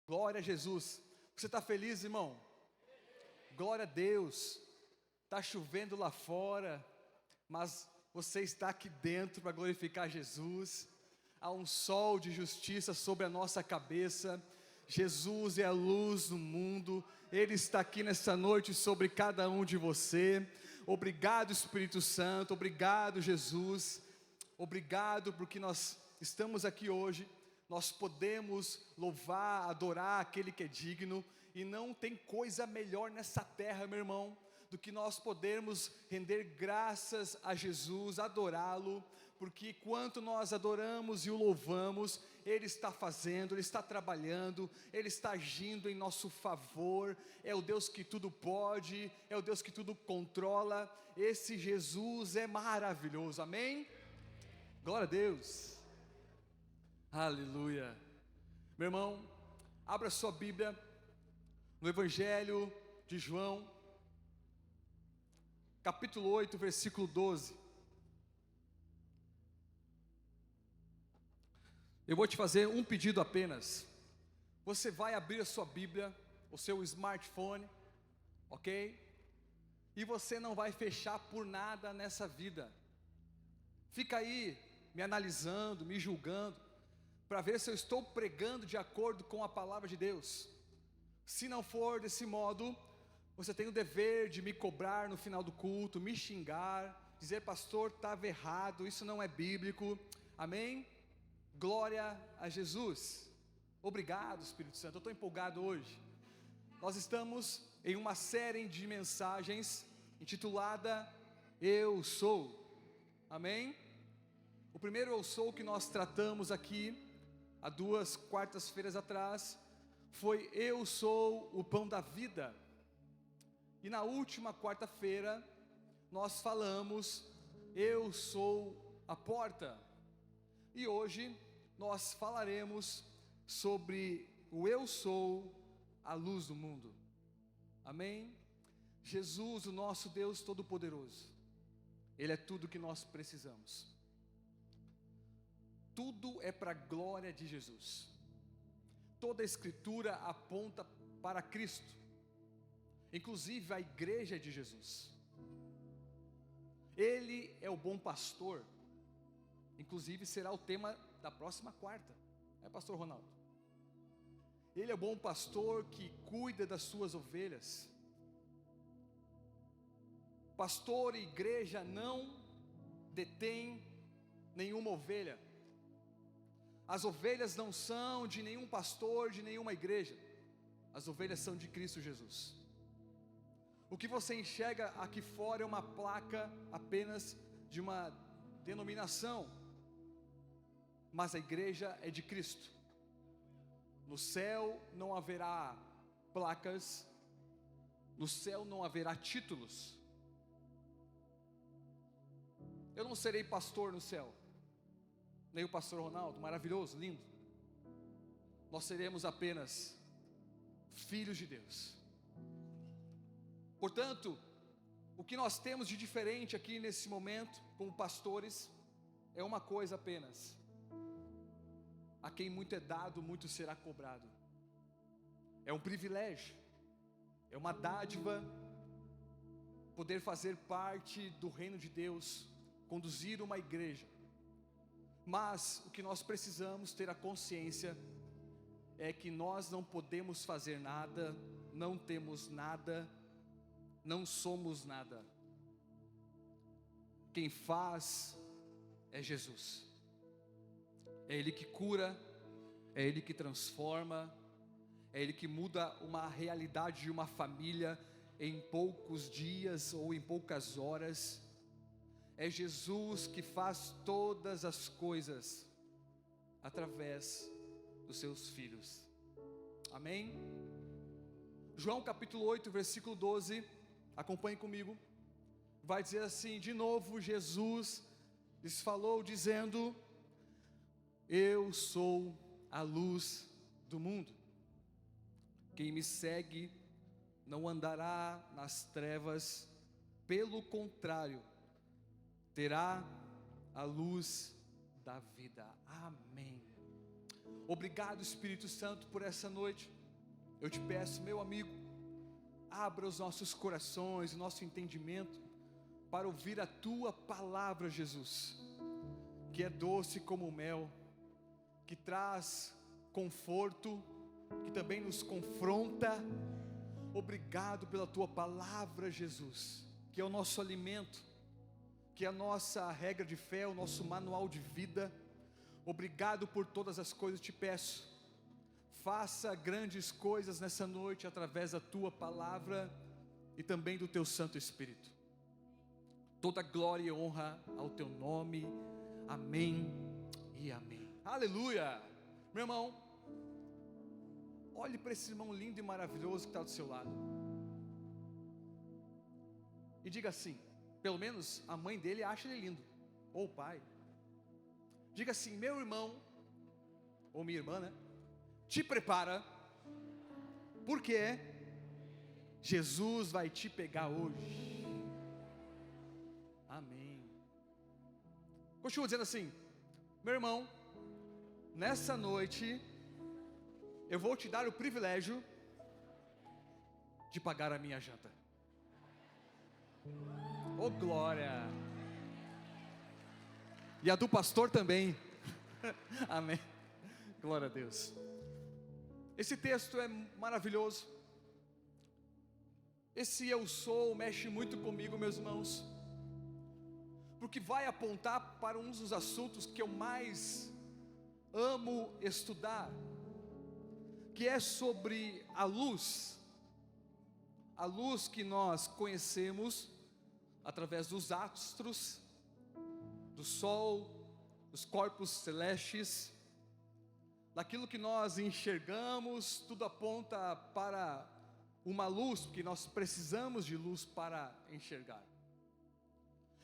Glória a Jesus. Você está feliz, irmão? Glória a Deus. Está chovendo lá fora, mas você está aqui dentro para glorificar Jesus. Há um sol de justiça sobre a nossa cabeça. Jesus é a luz do mundo. Ele está aqui nessa noite sobre cada um de você. Obrigado, Espírito Santo. Obrigado, Jesus. Obrigado porque nós estamos aqui hoje. Nós podemos louvar, adorar aquele que é digno. E não tem coisa melhor nessa terra, meu irmão, do que nós podermos render graças a Jesus, adorá-lo, porque quanto nós adoramos e o louvamos, Ele está fazendo, Ele está trabalhando, Ele está agindo em nosso favor. É o Deus que tudo pode, é o Deus que tudo controla. Esse Jesus é maravilhoso, amém? Glória a Deus, aleluia. Meu irmão, abra sua Bíblia no Evangelho de João, capítulo 8, versículo 12. Eu vou te fazer um pedido apenas. Você vai abrir a sua Bíblia, o seu smartphone, ok? E você não vai fechar por nada nessa vida. Fica aí me analisando, me julgando, para ver se eu estou pregando de acordo com a palavra de Deus. Se não for desse modo, você tem o dever de me cobrar no final do culto, me xingar, dizer: pastor, estava errado, isso não é bíblico, amém? Glória a Jesus. Obrigado, Espírito Santo, eu estou empolgado hoje. Nós estamos em uma série de mensagens intitulada Eu Sou, amém? O primeiro Eu Sou que nós tratamos aqui, há 2 quartas-feiras atrás, foi Eu Sou o Pão da Vida. E na última quarta-feira, nós falamos Eu Sou a Porta. E hoje, nós falaremos sobre o Eu Sou a Luz do Mundo. Amém? Jesus, o nosso Deus Todo-Poderoso, Ele é tudo que nós precisamos. Tudo é para a glória de Jesus. Toda a Escritura aponta para Cristo, inclusive a igreja de Jesus. Ele é o bom pastor, inclusive será o tema da próxima quarta, pastor Ronaldo? Ele é o bom pastor que cuida das suas ovelhas. Pastor e igreja não detém nenhuma ovelha. As ovelhas não são de nenhum pastor, de nenhuma igreja. As ovelhas são de Cristo Jesus. O que você enxerga aqui fora é uma placa apenas de uma denominação, mas a igreja é de Cristo. No céu não haverá placas, no céu não haverá títulos. Eu não serei pastor no céu, nem o pastor Ronaldo, maravilhoso, lindo. Nós seremos apenas filhos de Deus. Portanto, o que nós temos de diferente aqui nesse momento, como pastores, é uma coisa apenas: a quem muito é dado, muito será cobrado. É um privilégio, é uma dádiva, poder fazer parte do reino de Deus, conduzir uma igreja. Mas o que nós precisamos ter a consciência é que nós não podemos fazer nada, não temos nada, não somos nada. Quem faz é Jesus. É Ele que cura, é Ele que transforma, é Ele que muda uma realidade de uma família em poucos dias ou em poucas horas. É Jesus que faz todas as coisas através dos seus filhos. Amém? João capítulo 8, versículo 12, acompanhe comigo. Vai dizer assim: de novo Jesus lhes falou dizendo: Eu sou a luz do mundo. Quem me segue não andará nas trevas, pelo contrário, terá a luz da vida. Amém. Obrigado, Espírito Santo, por essa noite. Eu te peço, meu amigo, abra os nossos corações, o nosso entendimento, para ouvir a Tua palavra, Jesus, que é doce como o mel, que traz conforto, que também nos confronta. Obrigado pela Tua palavra, Jesus, que é o nosso alimento, que é a nossa regra de fé, o nosso manual de vida. Obrigado por todas as coisas. Te peço, faça grandes coisas nessa noite, através da Tua palavra, e também do Teu Santo Espírito. Toda glória e honra ao Teu nome, amém e amém. Aleluia. Meu irmão, olhe para esse irmão lindo e maravilhoso que está do seu lado, e diga assim, pelo menos a mãe dele acha ele lindo, ou o pai. Diga assim: meu irmão, ou minha irmã, né? Te prepara, porque Jesus vai te pegar hoje. Amém. Continua dizendo assim: meu irmão, nessa noite eu vou te dar o privilégio de pagar a minha janta. Oh glória! E a do pastor também. Amém. Glória a Deus. Esse texto é maravilhoso. Esse eu sou mexe muito comigo, meus irmãos, porque vai apontar para um dos assuntos que eu mais amo estudar, que é sobre a luz que nós conhecemos através dos astros, do sol, dos corpos celestes, daquilo que nós enxergamos. Tudo aponta para uma luz, porque nós precisamos de luz para enxergar.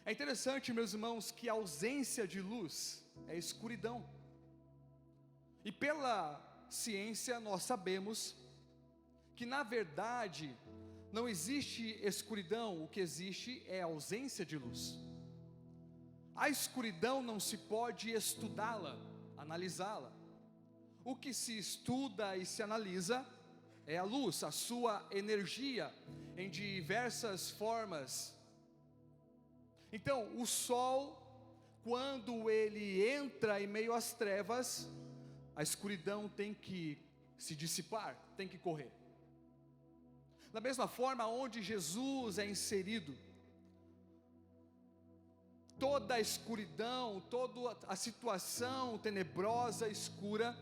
É interessante, meus irmãos, que a ausência de luz é escuridão, e pela ciência nós sabemos que na verdade não existe escuridão. O que existe é a ausência de luz. A escuridão não se pode estudá-la, analisá-la. O que se estuda e se analisa é a luz, a sua energia em diversas formas. Então, o sol, quando ele entra em meio às trevas, a escuridão tem que se dissipar, tem que correr. Da mesma forma, onde Jesus é inserido, toda a escuridão, toda a situação tenebrosa, escura,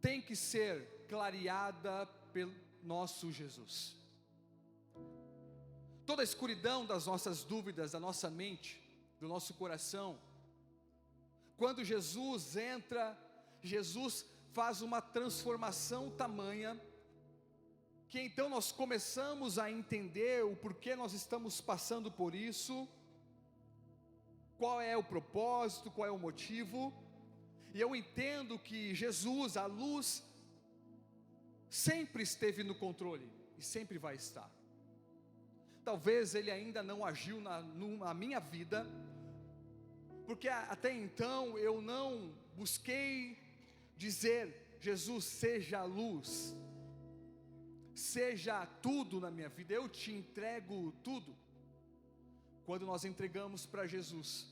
tem que ser clareada pelo nosso Jesus. Toda a escuridão das nossas dúvidas, da nossa mente, do nosso coração, quando Jesus entra, Jesus faz uma transformação tamanha, que então nós começamos a entender o porquê nós estamos passando por isso, qual é o propósito, qual é o motivo. E eu entendo que Jesus, a luz, sempre esteve no controle e sempre vai estar. Talvez Ele ainda não agiu na minha vida, porque até então eu não busquei dizer: Jesus, seja a luz, seja tudo na minha vida, eu te entrego tudo. Quando nós entregamos para Jesus,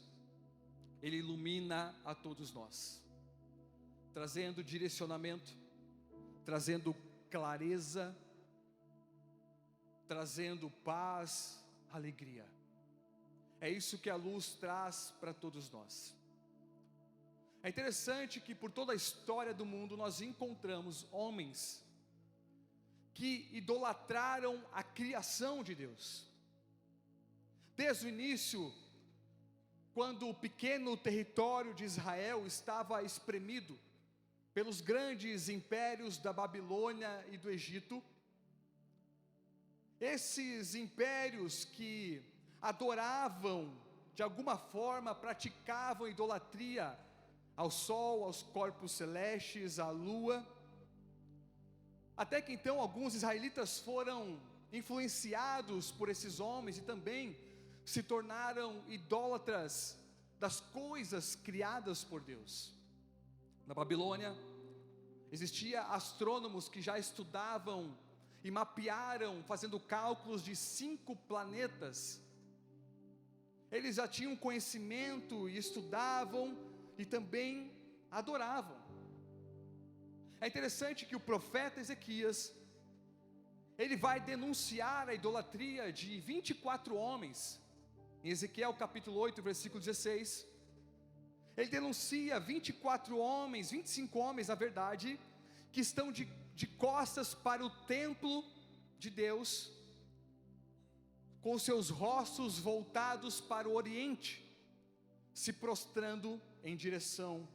Ele ilumina a todos nós, trazendo direcionamento, trazendo clareza, trazendo paz, alegria. É isso que a luz traz para todos nós. É interessante que por toda a história do mundo nós encontramos homens que idolatraram a criação de Deus. Desde o início, quando o pequeno território de Israel estava espremido pelos grandes impérios da Babilônia e do Egito, esses impérios que adoravam, de alguma forma praticavam idolatria ao sol, aos corpos celestes, à lua, até que então alguns israelitas foram influenciados por esses homens e também se tornaram idólatras das coisas criadas por Deus. Na Babilônia, Existia astrônomos que já estudavam e mapearam, fazendo cálculos de 5 planetas. Eles já tinham conhecimento e estudavam e também adoravam. É interessante que o profeta Ezequias, ele vai denunciar a idolatria de 24 homens. Em Ezequiel capítulo 8, versículo 16, ele denuncia 24 homens, 25 homens na verdade, que estão de costas para o templo de Deus, com seus rostos voltados para o oriente, se prostrando em direção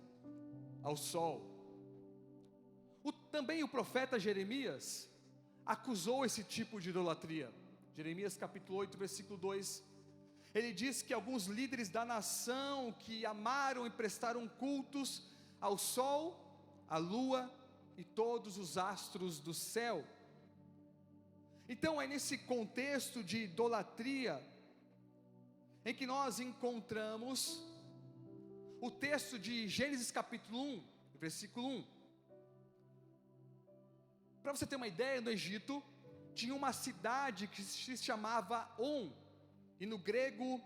ao sol. Também o profeta Jeremias acusou esse tipo de idolatria. Jeremias capítulo 8, versículo 2, ele diz que alguns líderes da nação que amaram e prestaram cultos ao sol, à lua e todos os astros do céu. Então é nesse contexto de idolatria em que nós encontramos o texto de Gênesis capítulo 1, versículo 1. Para você ter uma ideia, no Egito tinha uma cidade que se chamava On, e no grego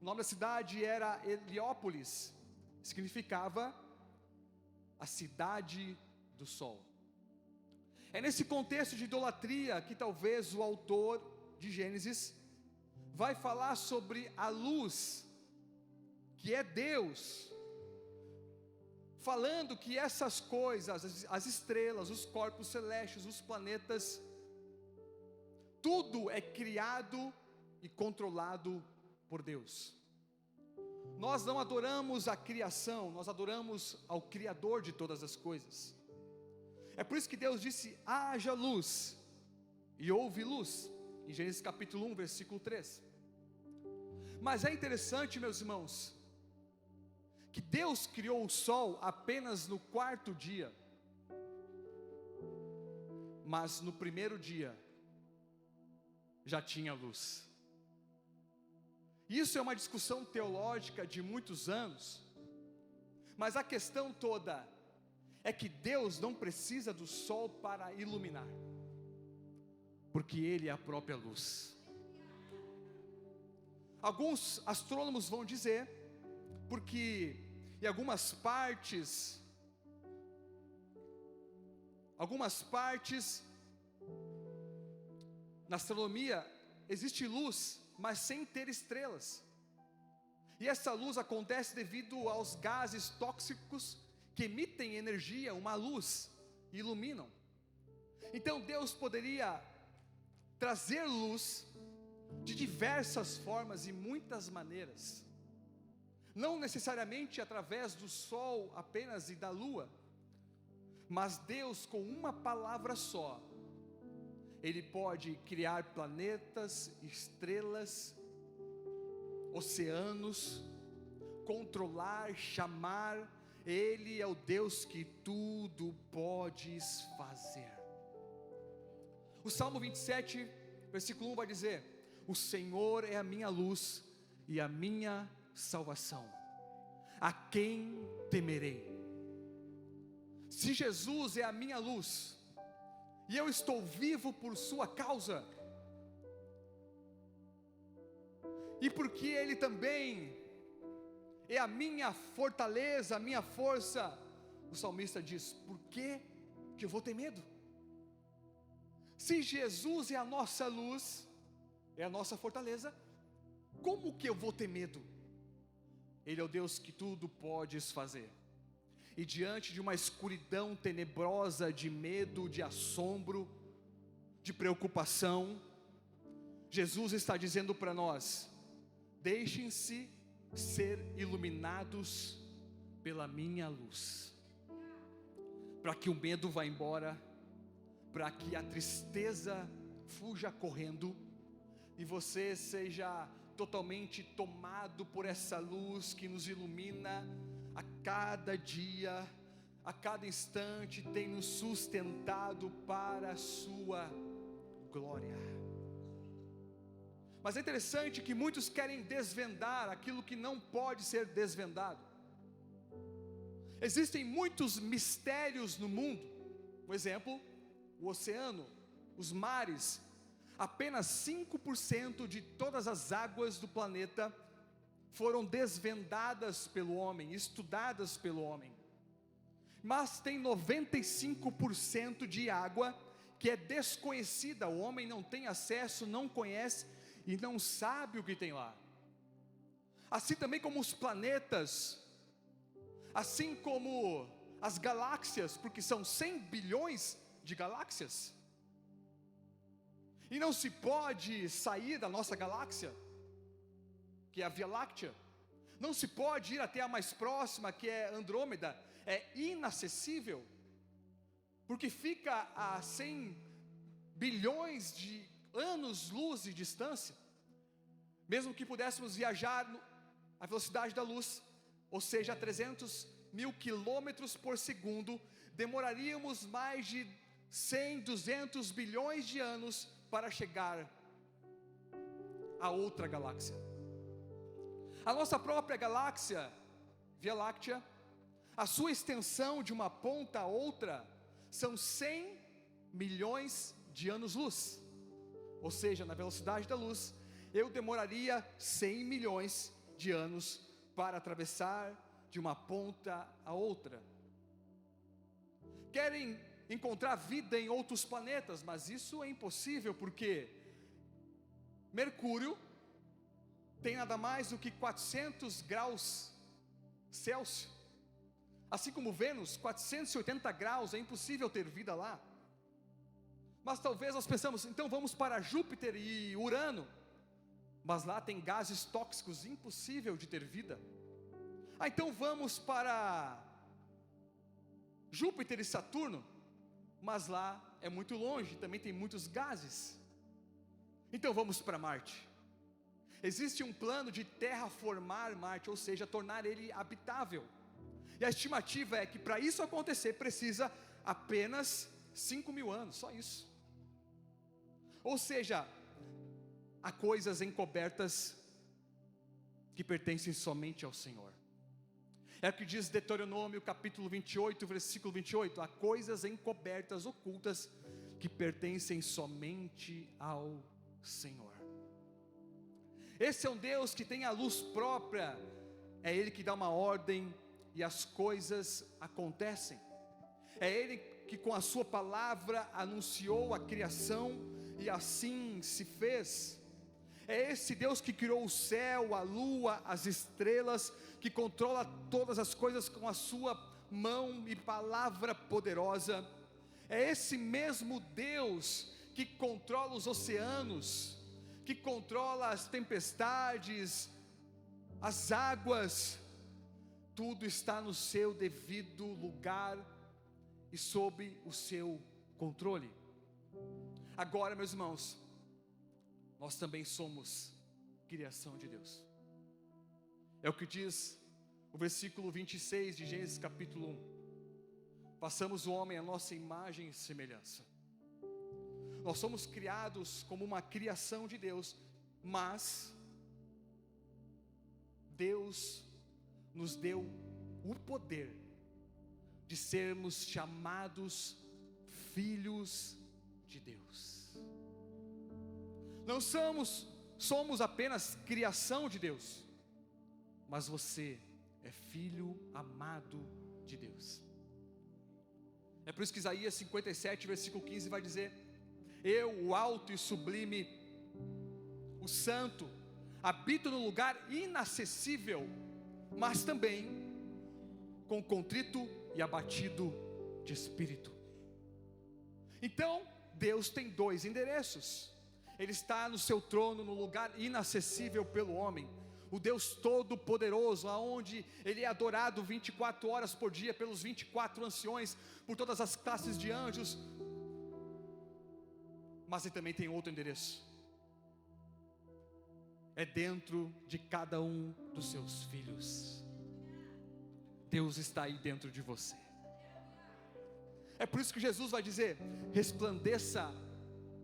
o nome da cidade era Heliópolis, significava a cidade do sol. É nesse contexto de idolatria que talvez o autor de Gênesis vai falar sobre a luz, que é Deus, falando que essas coisas, as estrelas, os corpos celestes, os planetas, tudo é criado e controlado por Deus. Nós não adoramos a criação, nós adoramos ao Criador de todas as coisas. É por isso que Deus disse: haja luz, e houve luz, em Gênesis capítulo 1, versículo 3. Mas é interessante, meus irmãos, que Deus criou o sol apenas no 4º dia, mas no 1º dia já tinha luz. Isso é uma discussão teológica de muitos anos, mas a questão toda é que Deus não precisa do sol para iluminar, porque Ele é a própria luz. Alguns astrônomos vão dizer, porque em algumas partes na astronomia existe luz, mas sem ter estrelas, e essa luz acontece devido aos gases tóxicos que emitem energia, uma luz, e iluminam. Então Deus poderia trazer luz de diversas formas e muitas maneiras, não necessariamente através do sol apenas e da lua, mas Deus, com uma palavra só, Ele pode criar planetas, estrelas, oceanos, controlar, chamar. Ele é o Deus que tudo pode fazer. O Salmo 27, versículo 1 vai dizer: o Senhor é a minha luz e a minha salvação, a quem temerei? Se Jesus é a minha luz, e eu estou vivo por sua causa, e porque Ele também é a minha fortaleza, a minha força, o salmista diz: por que eu vou ter medo? Se Jesus é a nossa luz, é a nossa fortaleza, como que eu vou ter medo? Ele é o Deus que tudo pode fazer. E diante de uma escuridão tenebrosa de medo, de assombro, de preocupação, Jesus está dizendo para nós: deixem-se ser iluminados pela minha luz, para que o medo vá embora, para que a tristeza fuja correndo, e você seja totalmente tomado por essa luz que nos ilumina a cada dia, a cada instante, tem nos sustentado para a sua glória. Mas é interessante que muitos querem desvendar aquilo que não pode ser desvendado. Existem muitos mistérios no mundo, Um exemplo, o oceano, os mares. Apenas 5% de todas as águas do planeta foram desvendadas pelo homem, estudadas pelo homem. Mas tem 95% de água que é desconhecida, o homem não tem acesso, não conhece e não sabe o que tem lá. Assim também como os planetas, assim como as galáxias, porque são 100 bilhões de galáxias. E não se pode sair da nossa galáxia, que é a Via Láctea. Não se pode ir até a mais próxima, que é Andrômeda. É inacessível, porque fica a 100 bilhões de anos-luz de distância. Mesmo que pudéssemos viajar à velocidade da luz, ou seja, a 300 mil quilômetros por segundo, demoraríamos mais de 100, 200 bilhões de anos para chegar a outra galáxia. A nossa própria galáxia, Via Láctea, a sua extensão de uma ponta a outra são 100 milhões de anos-luz. Ou seja, na velocidade da luz, eu demoraria 100 milhões de anos para atravessar de uma ponta a outra. Querem encontrar vida em outros planetas, mas isso é impossível, porque Mercúrio tem nada mais do que 400 graus Celsius, assim como Vênus, 480 graus, é impossível ter vida lá. Mas talvez nós pensamos, então vamos para Júpiter e Urano, mas lá tem gases tóxicos, impossível de ter vida. Então vamos para Júpiter e Saturno, mas lá é muito longe, também tem muitos gases. Então vamos para Marte. Existe um plano de terraformar Marte, ou seja, tornar ele habitável. E a estimativa é que para isso acontecer precisa apenas 5.000 anos, só isso. Ou seja, há coisas encobertas que pertencem somente ao Senhor. É o que diz Deuteronômio capítulo 28, versículo 28. Há coisas encobertas, ocultas, que pertencem somente ao Senhor. Esse é um Deus que tem a luz própria. É Ele que dá uma ordem e as coisas acontecem. É Ele que com a sua palavra anunciou a criação e assim se fez. É esse Deus que criou o céu, a lua, as estrelas, que controla todas as coisas com a sua mão e palavra poderosa. É esse mesmo Deus que controla os oceanos, que controla as tempestades, as águas. Tudo está no seu devido lugar e sob o seu controle. Agora, meus irmãos, nós também somos criação de Deus. É o que diz o versículo 26 de Gênesis capítulo 1. Façamos o homem à nossa imagem e semelhança. Nós somos criados como uma criação de Deus, mas Deus nos deu o poder de sermos chamados filhos de Deus. Não somos apenas criação de Deus, mas você é filho amado de Deus. É por isso que Isaías 57, versículo 15 vai dizer: eu, o alto e sublime, o santo, habito no lugar inacessível, mas também com contrito e abatido de espírito. Então, Deus tem dois endereços. Ele está no seu trono, no lugar inacessível pelo homem, o Deus todo-poderoso, aonde Ele é adorado 24 horas por dia, pelos 24 anciões, por todas as classes de anjos. Mas Ele também tem outro endereço, é dentro de cada um dos seus filhos. Deus está aí dentro de você. É por isso que Jesus vai dizer: resplandeça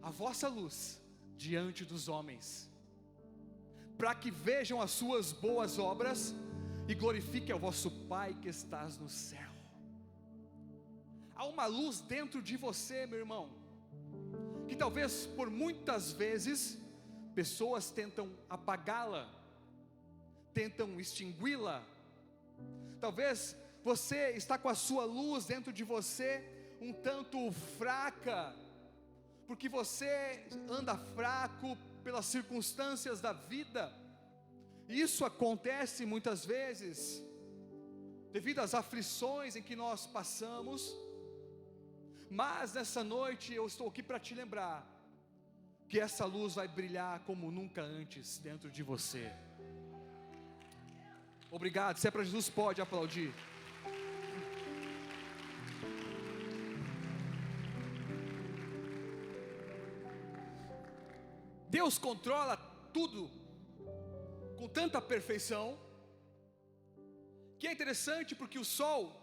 a vossa luz diante dos homens, para que vejam as suas boas obras e glorifiquem ao vosso Pai que estás no céu. há uma luz dentro de você, meu irmão, que talvez por muitas vezes pessoas tentam apagá-la, tentam extingui-la. Talvez você está com a sua luz dentro de você um tanto fraca, porque você anda fraco pelas circunstâncias da vida. Isso acontece muitas vezes devido às aflições em que nós passamos. Mas nessa noite eu estou aqui para te lembrar que essa luz vai brilhar como nunca antes dentro de você. Obrigado. Se é para Jesus, pode aplaudir. Deus controla tudo com tanta perfeição, que é interessante porque o sol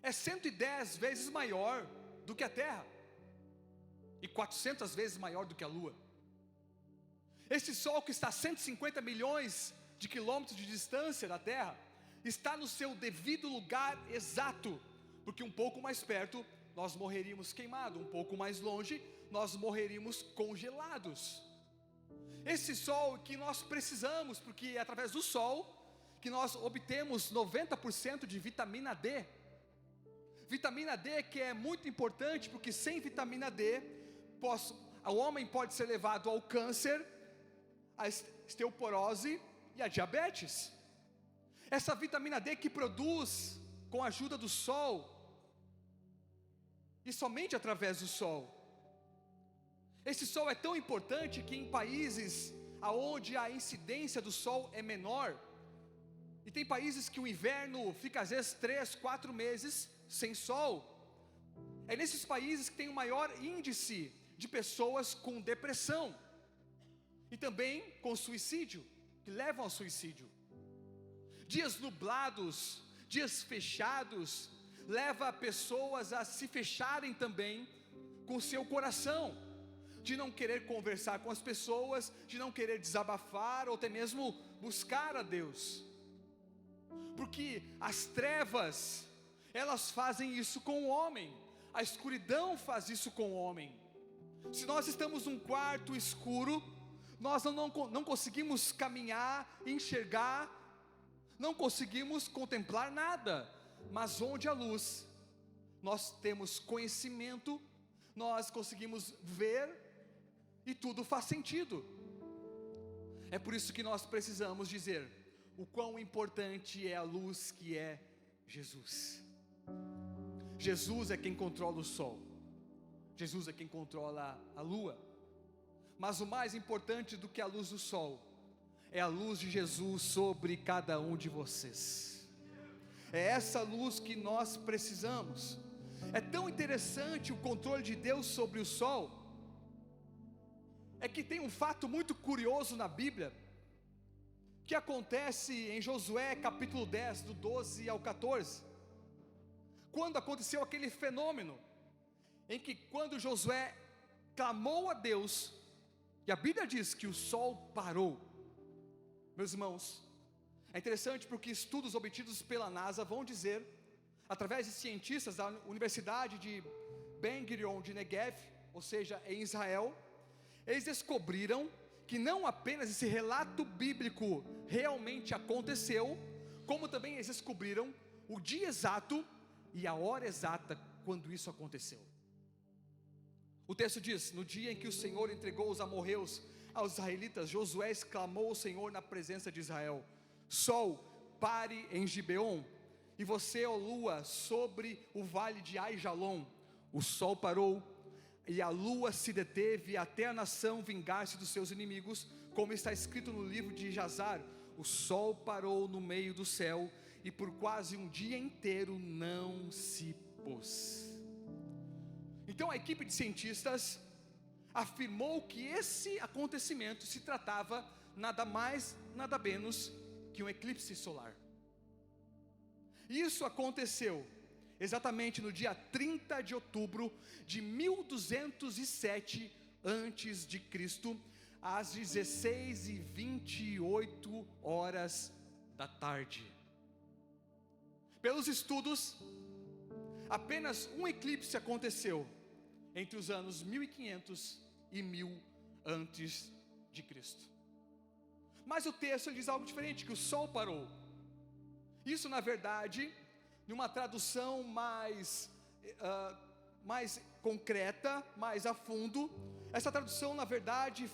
é 110 vezes maior do que a terra, e 400 vezes maior do que a lua. Esse sol que está a 150 milhões de quilômetros de distância da terra, está no seu devido lugar exato, porque um pouco mais perto nós morreríamos queimados, um pouco mais longe nós morreríamos congelados. Esse sol que nós precisamos, porque é através do sol que nós obtemos 90% de vitamina D. Vitamina D que é muito importante, porque sem vitamina D, o homem pode ser levado ao câncer, a osteoporose e a diabetes. Essa vitamina D que produz com a ajuda do sol, e somente através do sol. Esse sol é tão importante que em países onde a incidência do sol é menor, e tem países que o inverno fica às vezes 3, 4 meses sem sol, é nesses países que tem o maior índice de pessoas com depressão, e também com suicídio, que levam ao suicídio. Dias nublados, dias fechados, leva pessoas a se fecharem também com seu coração, de não querer conversar com as pessoas, de não querer desabafar, ou até mesmo buscar a Deus, porque as trevas, elas fazem isso com o homem, a escuridão faz isso com o homem. Se nós estamos num quarto escuro, nós não conseguimos caminhar, enxergar, não conseguimos contemplar nada. Mas onde há luz, nós temos conhecimento, nós conseguimos ver, e tudo faz sentido. É por isso que nós precisamos dizer o quão importante é a luz que é Jesus. Jesus é quem controla o sol, Jesus é quem controla a lua. Mas o mais importante do que a luz do sol é a luz de Jesus sobre cada um de vocês. É essa luz que nós precisamos. É tão interessante o controle de Deus sobre o sol, é que tem um fato muito curioso na Bíblia, que acontece em Josué capítulo 10, do 12 ao 14, quando aconteceu aquele fenômeno, em que quando Josué clamou a Deus, e a Bíblia diz que o sol parou. Meus irmãos, é interessante porque estudos obtidos pela NASA vão dizer, através de cientistas da Universidade de Ben Gurion de Negev, ou seja, em Israel, eles descobriram que não apenas esse relato bíblico realmente aconteceu, como também eles descobriram o dia exato e a hora exata quando isso aconteceu. O texto diz: no dia em que o Senhor entregou os amorreus aos israelitas, Josué exclamou ao Senhor na presença de Israel: sol, pare em Gibeon, e você, ó lua, sobre o vale de Aijalon. O sol parou e a lua se deteve, até a nação vingar-se dos seus inimigos, como está escrito no livro de Jazar. O sol parou no meio do céu, e por quase um dia inteiro não se pôs. Então a equipe de cientistas afirmou que esse acontecimento se tratava nada mais, nada menos que um eclipse solar. Isso aconteceu exatamente no dia 30 de outubro de 1207 antes de Cristo, às 16h28 da tarde. Pelos estudos, apenas um eclipse aconteceu entre os anos 1500 e 1000 antes de Cristo. Mas o texto diz algo diferente, que o sol parou. Isso, na verdade, numa tradução mais concreta, mais a fundo, essa tradução, na verdade,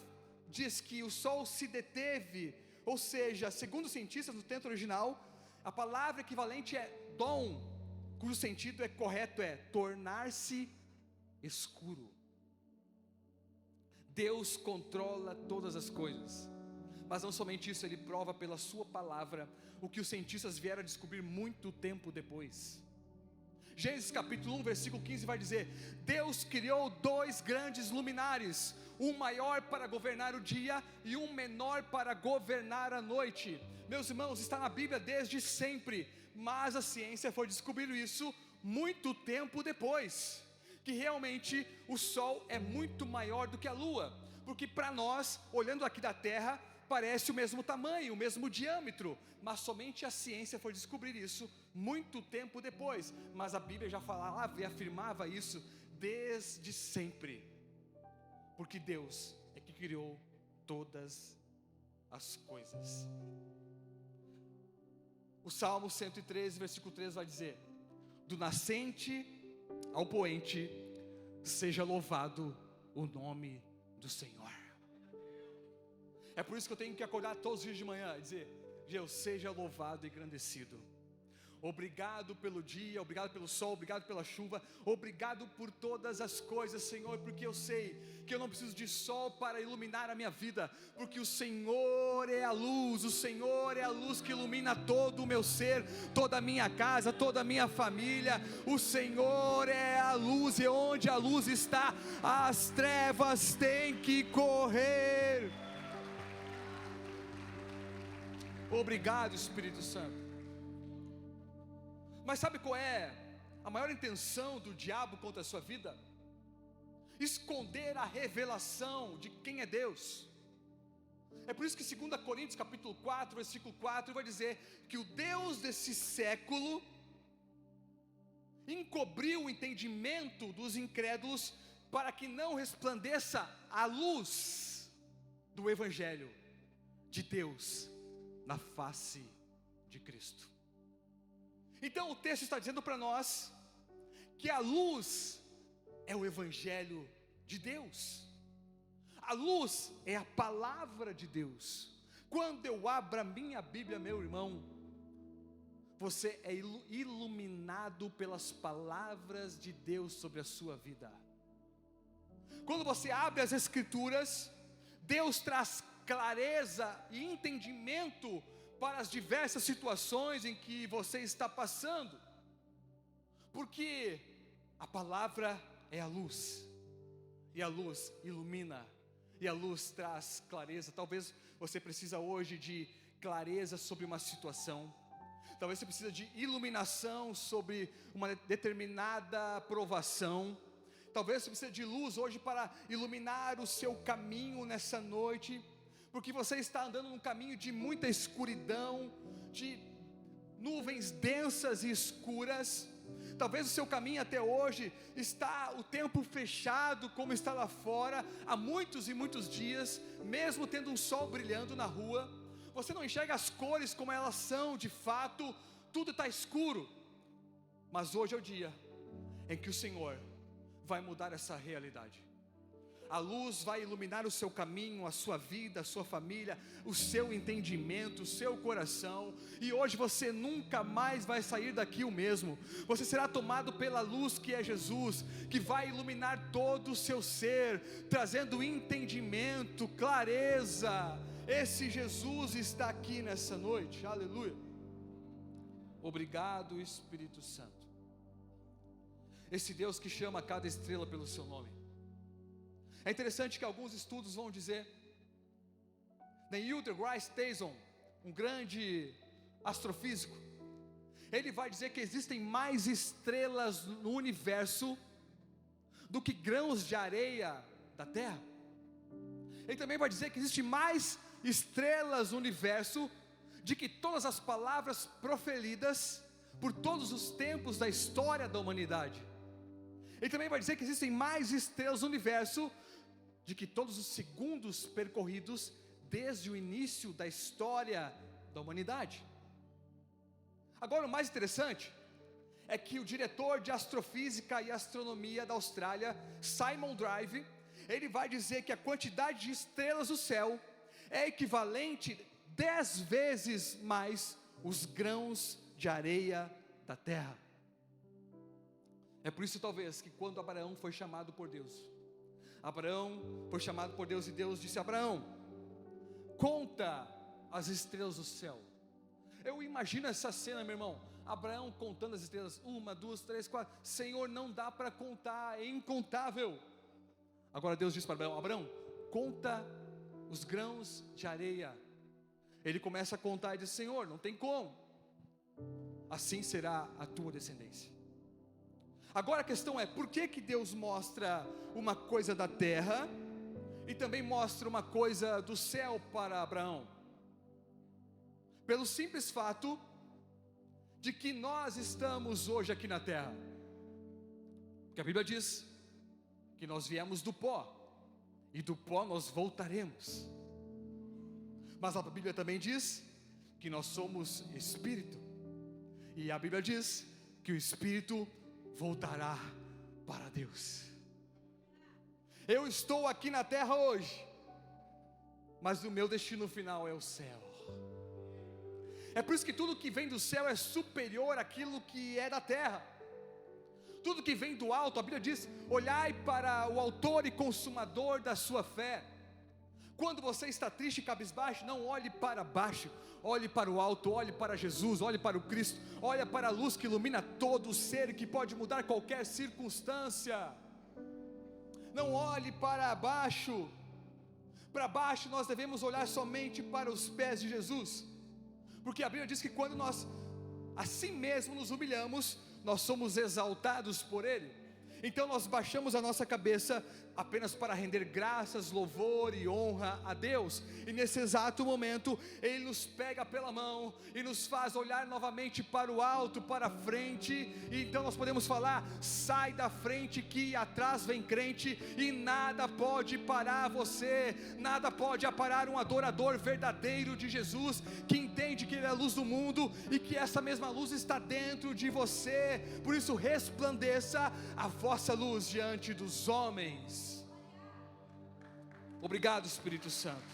diz que o sol se deteve, ou seja, segundo os cientistas, no texto original, a palavra equivalente é dom, cujo sentido é correto, é tornar-se escuro. Deus controla todas as coisas, mas não somente isso, Ele prova pela sua palavra o que os cientistas vieram a descobrir muito tempo depois. Gênesis capítulo 1, versículo 15 vai dizer: Deus criou dois grandes luminares, um maior para governar o dia e um menor para governar a noite. Meus irmãos, está na Bíblia desde sempre, mas a ciência foi descobrir isso muito tempo depois, que realmente o sol é muito maior do que a lua, porque para nós, olhando aqui da terra, parece o mesmo tamanho, o mesmo diâmetro, mas somente a ciência foi descobrir isso muito tempo depois. Mas a Bíblia já falava e afirmava isso desde sempre, porque Deus é que criou todas as coisas. O Salmo 113, versículo 3 vai dizer: do nascente ao poente, seja louvado o nome do Senhor. É por isso que eu tenho que acordar todos os dias de manhã e dizer: Deus, seja louvado e engrandecido. Obrigado pelo dia, obrigado pelo sol, obrigado pela chuva, obrigado por todas as coisas, Senhor, porque eu sei que eu não preciso de sol para iluminar a minha vida, porque o Senhor é a luz, o Senhor é a luz que ilumina todo o meu ser, toda a minha casa, toda a minha família. O Senhor é a luz, e onde a luz está, as trevas têm que correr. Obrigado, Espírito Santo. Mas sabe qual é a maior intenção do diabo contra a sua vida? Esconder a revelação de quem é Deus. É por isso que 2 Coríntios capítulo 4, versículo 4 vai dizer que o Deus desse século encobriu o entendimento dos incrédulos, para que não resplandeça a luz do Evangelho de Deus na face de Cristo. Então o texto está dizendo para nós que a luz é o Evangelho de Deus. A luz é a palavra de Deus. Quando eu abro a minha Bíblia, meu irmão, você é iluminado pelas palavras de Deus sobre a sua vida. Quando você abre as Escrituras, Deus traz clareza e entendimento para as diversas situações em que você está passando, porque a palavra é a luz, e a luz ilumina, e a luz traz clareza. Talvez você precisa hoje de clareza sobre uma situação, talvez você precisa de iluminação sobre uma determinada provação, talvez você precisa de luz hoje para iluminar o seu caminho nessa noite, porque você está andando num caminho de muita escuridão, de nuvens densas e escuras. Talvez o seu caminho até hoje está o tempo fechado, como está lá fora, há muitos e muitos dias, mesmo tendo um sol brilhando na rua, você não enxerga as cores como elas são de fato, tudo está escuro. Mas hoje é o dia em que o Senhor vai mudar essa realidade. A luz vai iluminar o seu caminho, a sua vida, a sua família, o seu entendimento, o seu coração. E hoje você nunca mais vai sair daqui o mesmo. Você será tomado pela luz que é Jesus, que vai iluminar todo o seu ser, trazendo entendimento, clareza. Esse Jesus está aqui nessa noite, aleluia. Obrigado, Espírito Santo. Esse Deus que chama cada estrela pelo seu nome. É interessante que alguns estudos vão dizer, Neil deGrasse Tyson, um grande astrofísico, ele vai dizer que existem mais estrelas no universo do que grãos de areia da terra. Ele também vai dizer que existem mais estrelas no universo de que todas as palavras proferidas por todos os tempos da história da humanidade. Ele também vai dizer que existem mais estrelas no universo de que todos os segundos percorridos desde o início da história da humanidade. Agora, o mais interessante é que o diretor de astrofísica e astronomia da Austrália, Simon Drive, ele vai dizer que a quantidade de estrelas no céu é equivalente 10 vezes mais os grãos de areia da terra. É por isso talvez que quando Abraão foi chamado por Deus, e Deus disse: Abraão, conta as estrelas do céu. Eu imagino essa cena, meu irmão, Abraão contando as estrelas, 1, 2, 3, 4, Senhor, não dá para contar, é incontável. Agora Deus diz para Abraão: Abraão, conta os grãos de areia. Ele começa a contar e diz: Senhor, não tem como, assim será a tua descendência. Agora a questão é, por que Deus mostra uma coisa da terra e também mostra uma coisa do céu para Abraão? Pelo simples fato de que nós estamos hoje aqui na terra, porque a Bíblia diz que nós viemos do pó, e do pó nós voltaremos. Mas a Bíblia também diz que nós somos espírito, e a Bíblia diz que o espírito voltará para Deus. Eu estou aqui na terra hoje, mas o meu destino final é o céu. É por isso que tudo que vem do céu é superior àquilo que é da terra. Tudo que vem do alto, a Bíblia diz: olhai para o autor e consumador da sua fé. Quando você está triste e cabisbaixo, não olhe para baixo, olhe para o alto, olhe para Jesus, olhe para o Cristo, olhe para a luz que ilumina todo o ser e que pode mudar qualquer circunstância. Não olhe para baixo. Para baixo nós devemos olhar somente para os pés de Jesus, porque a Bíblia diz que quando nós assim mesmo nos humilhamos, nós somos exaltados por Ele. Então nós baixamos a nossa cabeça apenas para render graças, louvor e honra a Deus. E nesse exato momento Ele nos pega pela mão e nos faz olhar novamente para o alto, para a frente. E então nós podemos falar: sai da frente que atrás vem crente, e nada pode parar você, nada pode parar um adorador verdadeiro de Jesus, que entende que Ele é a luz do mundo e que essa mesma luz está dentro de você. Por isso resplandeça a vossa luz diante dos homens. Obrigado, Espírito Santo.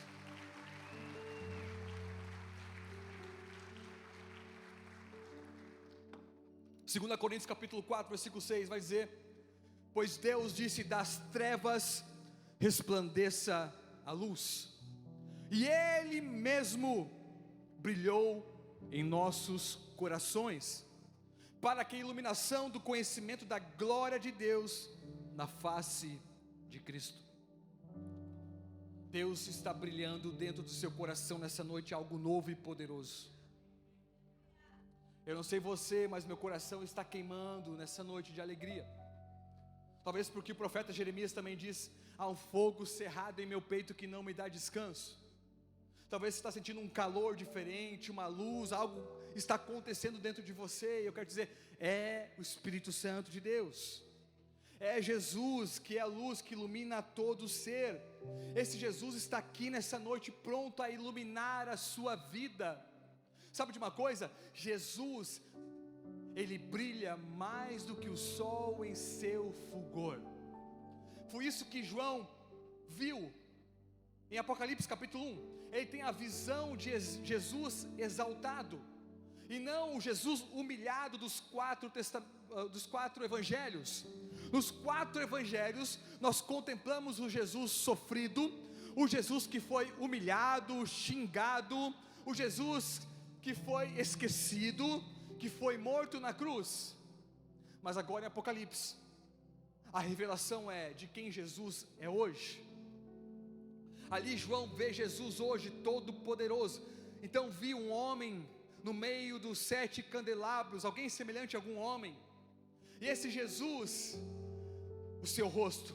Segunda Coríntios capítulo 4, versículo 6 vai dizer: pois Deus disse, das trevas resplandeça a luz, e Ele mesmo brilhou em nossos corações, para que a iluminação do conhecimento da glória de Deus na face de Cristo. Deus está brilhando dentro do seu coração nessa noite, algo novo e poderoso. Eu não sei você, mas meu coração está queimando nessa noite de alegria. Talvez porque o profeta Jeremias também diz: há um fogo cerrado em meu peito que não me dá descanso. Talvez você está sentindo um calor diferente, uma luz, algo está acontecendo dentro de você. E eu quero dizer, é o Espírito Santo de Deus. É Jesus que é a luz que ilumina todo o ser. Esse Jesus está aqui nessa noite pronto a iluminar a sua vida. Sabe de uma coisa? Jesus, Ele brilha mais do que o sol em seu fulgor. Foi isso que João viu em Apocalipse capítulo 1. Ele tem a visão de Jesus exaltado, e não o Jesus humilhado dos quatro evangelhos. Nos 4 evangelhos nós contemplamos o Jesus sofrido, o Jesus que foi humilhado, xingado, o Jesus que foi esquecido, que foi morto na cruz. Mas agora em Apocalipse, a revelação é de quem Jesus é hoje. Ali João vê Jesus hoje todo poderoso. Então viu um homem no meio dos 7 candelabros, alguém semelhante a algum homem. E esse Jesus, o seu rosto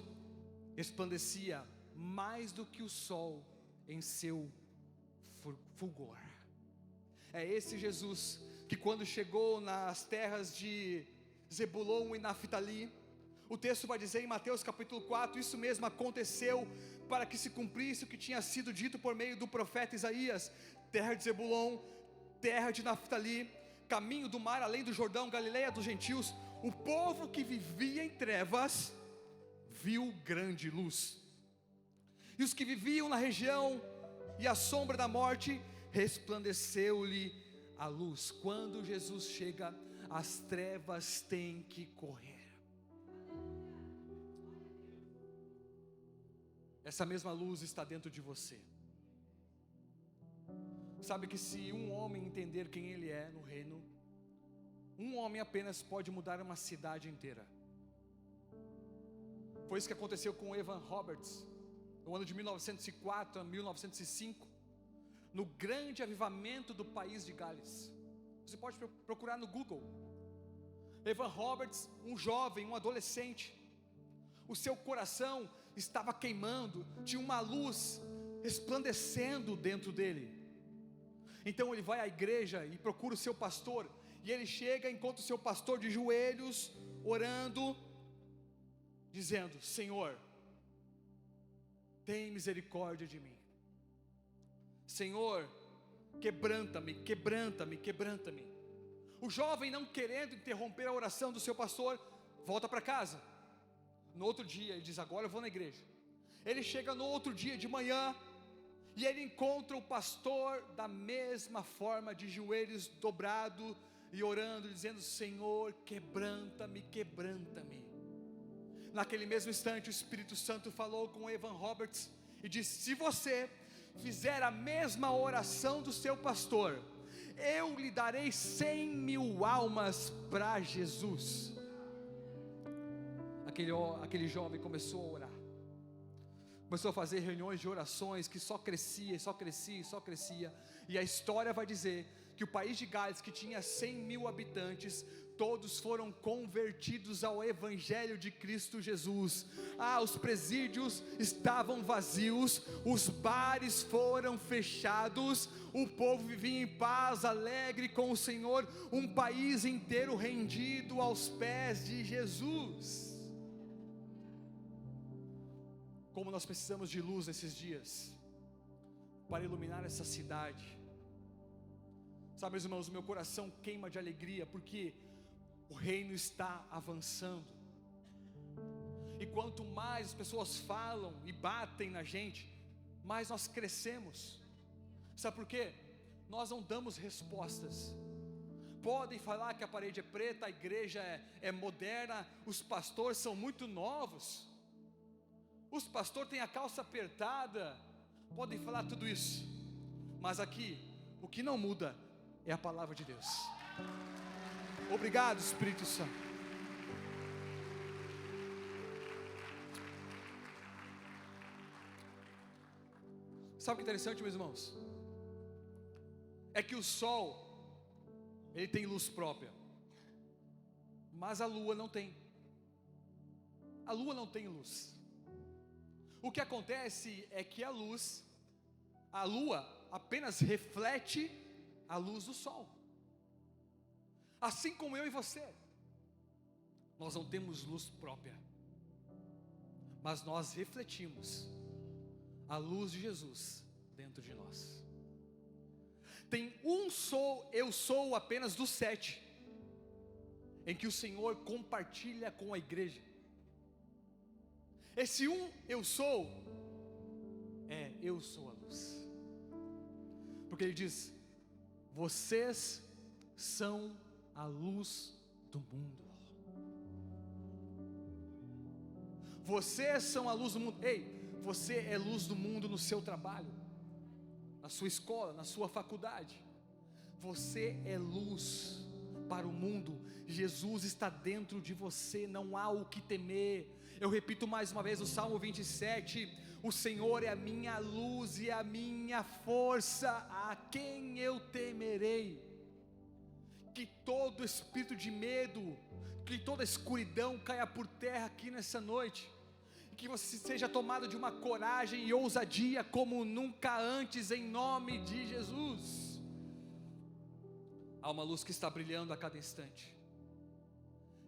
resplandecia mais do que o sol em seu fulgor. É esse Jesus que quando chegou nas terras de Zebulon e Naftali, o texto vai dizer em Mateus capítulo 4, isso mesmo aconteceu para que se cumprisse o que tinha sido dito por meio do profeta Isaías: terra de Zebulon, terra de Naftali, caminho do mar além do Jordão, Galileia dos gentios, o povo que vivia em trevas viu grande luz, e os que viviam na região e a sombra da morte, resplandeceu-lhe a luz. Quando Jesus chega, as trevas têm que correr. Essa mesma luz está dentro de você. Sabe que se um homem entender quem ele é no reino, um homem apenas pode mudar uma cidade inteira. Foi isso que aconteceu com Evan Roberts, no ano de 1904 a 1905, no grande avivamento do país de Gales. Você pode procurar no Google. Evan Roberts, um jovem, um adolescente, o seu coração estava queimando, tinha uma luz resplandecendo dentro dele. Então ele vai à igreja e procura o seu pastor, e ele chega, encontra o seu pastor de joelhos, orando, dizendo: Senhor, tem misericórdia de mim. Senhor, quebranta-me, quebranta-me, quebranta-me. O jovem, não querendo interromper a oração do seu pastor, volta para casa. No outro dia ele diz: agora eu vou na igreja. Ele chega no outro dia de manhã, e ele encontra o pastor da mesma forma, de joelhos dobrado e orando, dizendo: Senhor, quebranta-me, quebranta-me. Naquele mesmo instante o Espírito Santo falou com Evan Roberts e disse: se você fizer a mesma oração do seu pastor, eu lhe darei 100.000 almas para Jesus. Aquele jovem começou a orar, começou a fazer reuniões de orações que só crescia, só crescia, só crescia. E a história vai dizer que o país de Gales, que tinha 100.000 habitantes, todos foram convertidos ao Evangelho de Cristo Jesus. Os presídios estavam vazios, os bares foram fechados, o povo vivia em paz, alegre com o Senhor, um país inteiro rendido aos pés de Jesus. Como nós precisamos de luz nesses dias, para iluminar essa cidade. Sabe, meus irmãos, o meu coração queima de alegria, porque o reino está avançando. E quanto mais as pessoas falam e batem na gente, mais nós crescemos. Sabe por quê? Nós não damos respostas. Podem falar que a parede é preta, a igreja é moderna, os pastores são muito novos, os pastores têm a calça apertada, podem falar tudo isso, mas aqui, o que não muda é a palavra de Deus. Obrigado, Espírito Santo. Sabe o que é interessante, meus irmãos? É que o sol, ele tem luz própria, mas a lua não tem. A lua não tem luz. O que acontece é que a lua apenas reflete a luz do sol. Assim como eu e você, nós não temos luz própria, mas nós refletimos a luz de Jesus dentro de nós. Tem um eu sou apenas dos 7, em que o Senhor compartilha com a igreja. Esse eu sou a luz, porque ele diz: vocês são a luz do mundo. Vocês são a luz do mundo. Ei, você é luz do mundo no seu trabalho, na sua escola, na sua faculdade. Você é luz para o mundo. Jesus está dentro de você, não há o que temer. Eu repito mais uma vez o Salmo 27: o Senhor é a minha luz e a minha força, a quem eu temerei? Que todo espírito de medo, que toda escuridão caia por terra aqui nessa noite, e que você seja tomado de uma coragem e ousadia como nunca antes, em nome de Jesus. Há uma luz que está brilhando a cada instante.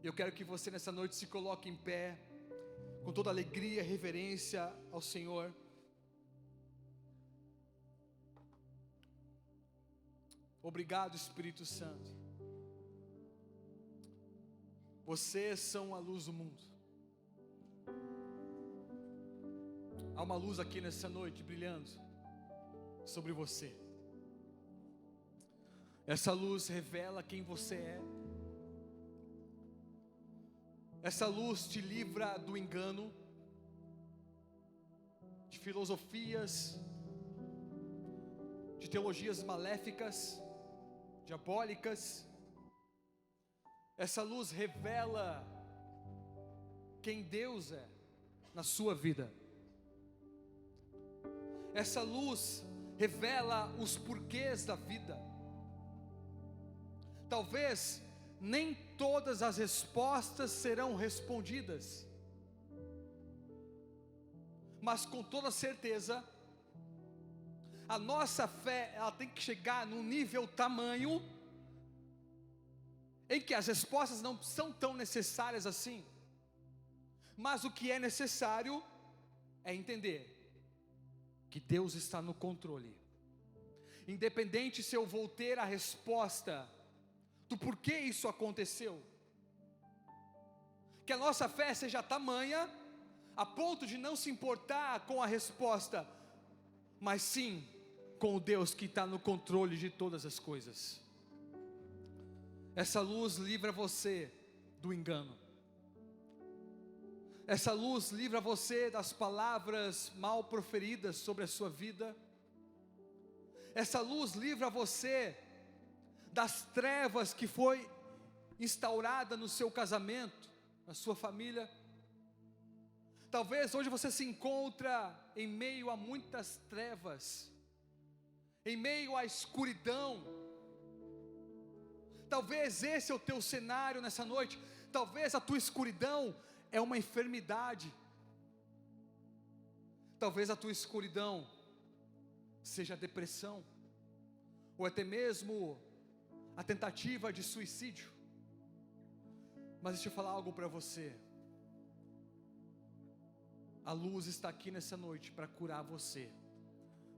Eu quero que você nessa noite se coloque em pé, com toda alegria e reverência ao Senhor. Obrigado, Espírito Santo. Vocês são a luz do mundo. Há uma luz aqui nessa noite brilhando sobre você. Essa luz revela quem você é. Essa luz te livra do engano, de filosofias, de teologias maléficas, diabólicas. Essa luz revela quem Deus é na sua vida. Essa luz revela os porquês da vida. Talvez nem todas as respostas serão respondidas, mas com toda certeza, a nossa fé, ela tem que chegar num nível tamanho, em que as respostas não são tão necessárias assim, mas o que é necessário, é entender, que Deus está no controle, independente se eu vou ter a resposta, do porquê isso aconteceu, que a nossa fé seja tamanha, a ponto de não se importar com a resposta, mas sim, com o Deus que está no controle de todas as coisas. Essa luz livra você do engano, essa luz livra você das palavras mal proferidas sobre a sua vida, essa luz livra você das trevas que foi instaurada no seu casamento, na sua família. Talvez hoje você se encontra em meio a muitas trevas, em meio à escuridão. Talvez esse é o teu cenário nessa noite. Talvez a tua escuridão é uma enfermidade. Talvez a tua escuridão seja a depressão, ou até mesmo a tentativa de suicídio. Mas deixa eu falar algo para você. A luz está aqui nessa noite para curar você,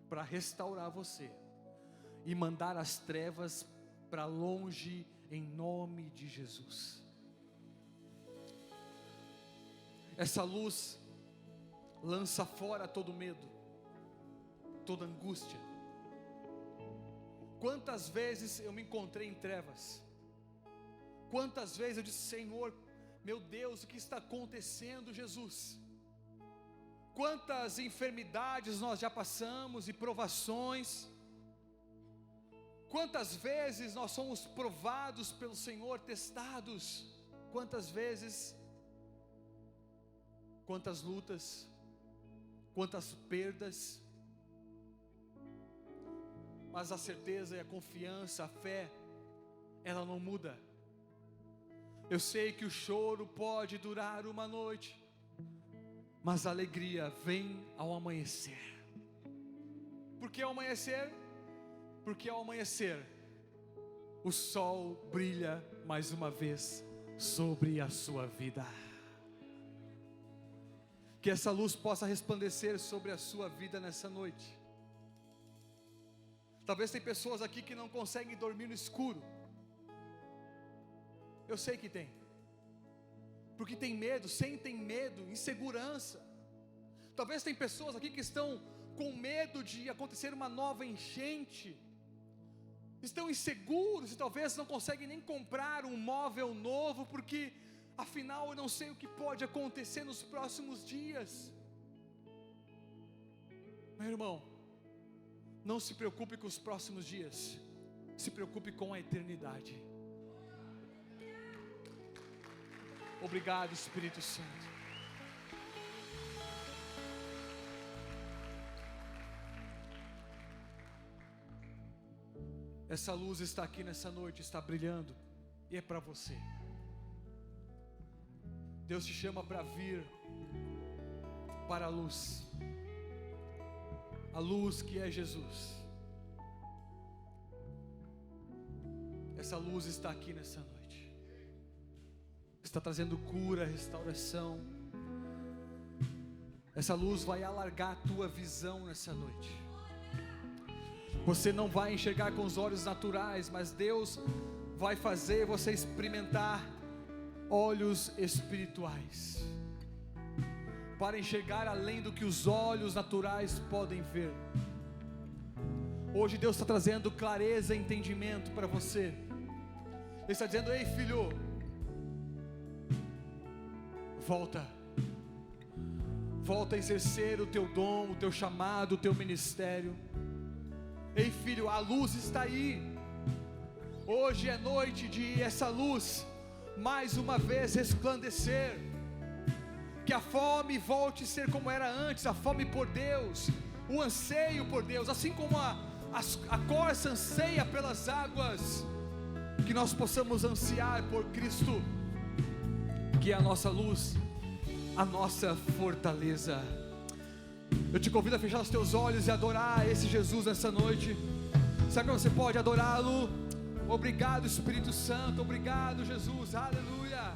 para restaurar você e mandar as trevas para longe em nome de Jesus. Essa luz lança fora todo medo, toda angústia. Quantas vezes eu me encontrei em trevas, quantas vezes eu disse: Senhor, meu Deus, o que está acontecendo, Jesus? Quantas enfermidades nós já passamos e provações, quantas vezes nós somos provados pelo Senhor, testados, quantas vezes, quantas lutas, quantas perdas, mas a certeza e a confiança, a fé, ela não muda. Eu sei que o choro pode durar uma noite, mas a alegria vem ao amanhecer. Por que ao amanhecer? Porque ao amanhecer o sol brilha mais uma vez sobre a sua vida. Que essa luz possa resplandecer sobre a sua vida nessa noite. Talvez tem pessoas aqui que não conseguem dormir no escuro. Eu sei que tem, porque tem medo, sentem medo, insegurança. Talvez tem pessoas aqui que estão com medo de acontecer uma nova enchente, estão inseguros e talvez não conseguem nem comprar um móvel novo, porque afinal eu não sei o que pode acontecer nos próximos dias. Meu irmão, não se preocupe com os próximos dias, se preocupe com a eternidade. Obrigado, Espírito Santo. Essa luz está aqui nessa noite, está brilhando, e é para você. Deus te chama para vir para a luz que é Jesus. Essa luz está aqui nessa noite. Está trazendo cura, restauração. Essa luz vai alargar a tua visão nessa noite. Você não vai enxergar com os olhos naturais, mas Deus vai fazer você experimentar olhos espirituais, para enxergar além do que os olhos naturais podem ver. Hoje Deus está trazendo clareza e entendimento para você. Ele está dizendo: ei filho, volta a exercer o teu dom, o teu chamado, o teu ministério. Ei filho, a luz está aí. Hoje é noite de essa luz mais uma vez resplandecer. Que a fome volte a ser como era antes, a fome por Deus, o anseio por Deus, assim como a corça anseia pelas águas, que nós possamos ansiar por Cristo, que é a nossa luz, a nossa fortaleza. Eu te convido a fechar os teus olhos e adorar esse Jesus nessa noite. Sabe que você pode adorá-lo? Obrigado Espírito Santo, obrigado Jesus, aleluia.